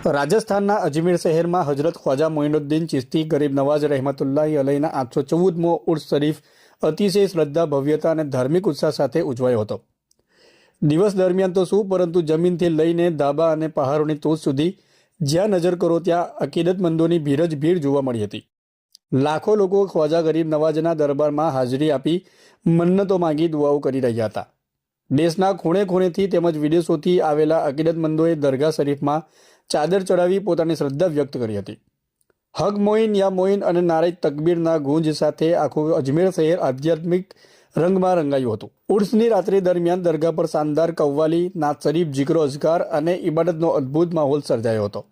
રાજસ્થાનના અજમેર શહેરમાં હજરત ખ્વાજા મોઇનુદ્દીન ચિશ્તી ગરીબ નવાઝ રહેમતુલ્લાહી અલૈહના 814મો ઉર્સ શરીફ અતિશય શ્રદ્ધા, ભવ્યતા અને ધાર્મિક ઉત્સાહ સાથે ઉજવાયો હતો. દિવસ દરમિયાન તો શું, પરંતુ જમીનથી લઈને ધાબા અને પહાડોની ટોચ સુધી જ્યાં નજર કરો ત્યાં અકીદતમંદોની ભીડ જોવા મળી હતી. લાખો લોકો ખ્વાજા ગરીબ નવાઝના દરબારમાં હાજરી આપી મન્નતો માંગી દુઆઓ કરી રહ્યા હતા. દેશના ખૂણે ખૂણેથી તેમજ વિદેશોથી આવેલા અકીદતમંદોએ દરગાહ શરીફમાં ચાદર ચડાવી પોતાની શ્રદ્ધા વ્યક્ત કરી હતી. હક મોઇન યા મોઇન અને નારે તકબીરના ગુંજ સાથે આખું અજમેર શહેર આધ્યાત્મિક રંગમાં રંગાયું હતું. ઉર્સની રાત્રિ દરમિયાન દરગાહ પર શાનદાર કવ્વાલી, નાત શરીફ, જિક્રો અઝકાર અને ઇબાદતનો અદ્ભુત માહોલ સર્જાયો હતો.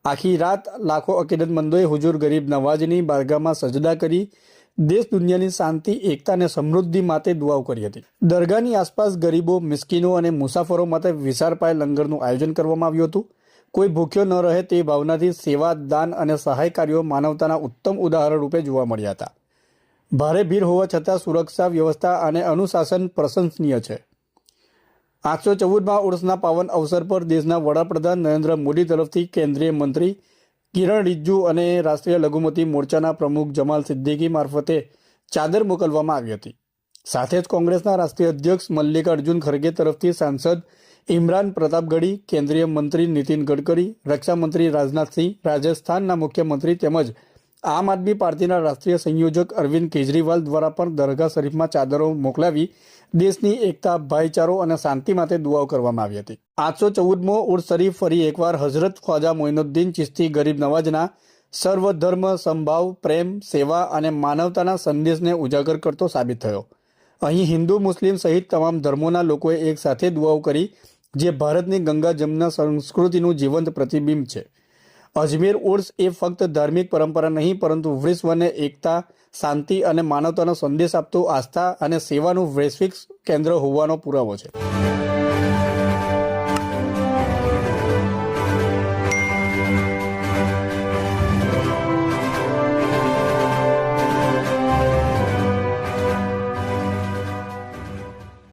આખી રાત લાખો અકીદતમંદોએ હુજુર ગરીબ નવાઝની બારગાહમાં સજદા કરી દેશ દુનિયાની શાંતિ, એકતા અને સમૃદ્ધિ માટે દુઆઓ કરી હતી. દરગાહની આસપાસ ગરીબો, મિસ્કીનો અને મુસાફરો માટે વિશાળ પાયે લંગરનું આયોજન કરવામાં આવ્યું હતું. કોઈ ભૂખ્યો ન રહે તે ભાવનાથી સેવા, દાન અને સહાય કાર્યો માનવતાના ઉત્તમ ઉદાહરણ રૂપે જોવા મળ્યા હતા. ભારે ભીડ હોવા છતાં સુરક્ષા વ્યવસ્થા અને અનુશાસન પ્રશંસનીય છે. 814માં ઉર્સના પાવન અવસર પર દેશના વડાપ્રધાન નરેન્દ્ર મોદી તરફથી કેન્દ્રીય મંત્રી કિરણ રિજ્જુ અને રાષ્ટ્રીય લઘુમતી મોરચાના પ્રમુખ જમાલ સિદ્દીકી મારફતે ચાદર મોકલવામાં આવી હતી. સાથે જ કોંગ્રેસના રાષ્ટ્રીય અધ્યક્ષ મલ્લિકાર્જુન ખરગે તરફથી સાંસદ ઇમરાન પ્રતાપગઢી, કેન્દ્રીય મંત્રી નીતિન ગડકરી, રક્ષામંત્રી રાજનાથસિંહ, રાજસ્થાનના મુખ્યમંત્રી તેમજ આમ આદમી પાર્ટીના રાષ્ટ્રીય સંયોજક અરવિંદ કેજરીવાલ દ્વારા પણ દરગાહ શરીફમાં ચાદરો મોકલાવી દેશની એકતા, ભાઈચારો અને શાંતિ માટે દુઆઓ કરવામાં આવી હતી. 814મો ઉર્સ શરીફ ફરી એકવાર હઝરત ખ્વાજા મોઇનુદ્દીન ચિશ્તી ગરીબ નવાઝના સર્વધર્મ સમભાવ, પ્રેમ, સેવા અને માનવતાના સંદેશને ઉજાગર કરતો સાબિત થયો. અહીં હિન્દુ, મુસ્લિમ સહિત તમામ ધર્મોના લોકોએ એક સાથે દુઆઓ કરી, જે ભારતની ગંગા જમના સંસ્કૃતિનું જીવંત પ્રતિબિંબ છે. અજમેર ઉર્સ એ ફક્ત ધાર્મિક પરંપરા નહીં, પરંતુ વિશ્વને એકતા, શાંતિ અને માનવતાનો સંદેશ આપતો આસ્થા અને સેવાનું વૈશ્વિક કેન્દ્ર હોવાનો પુરાવો છે.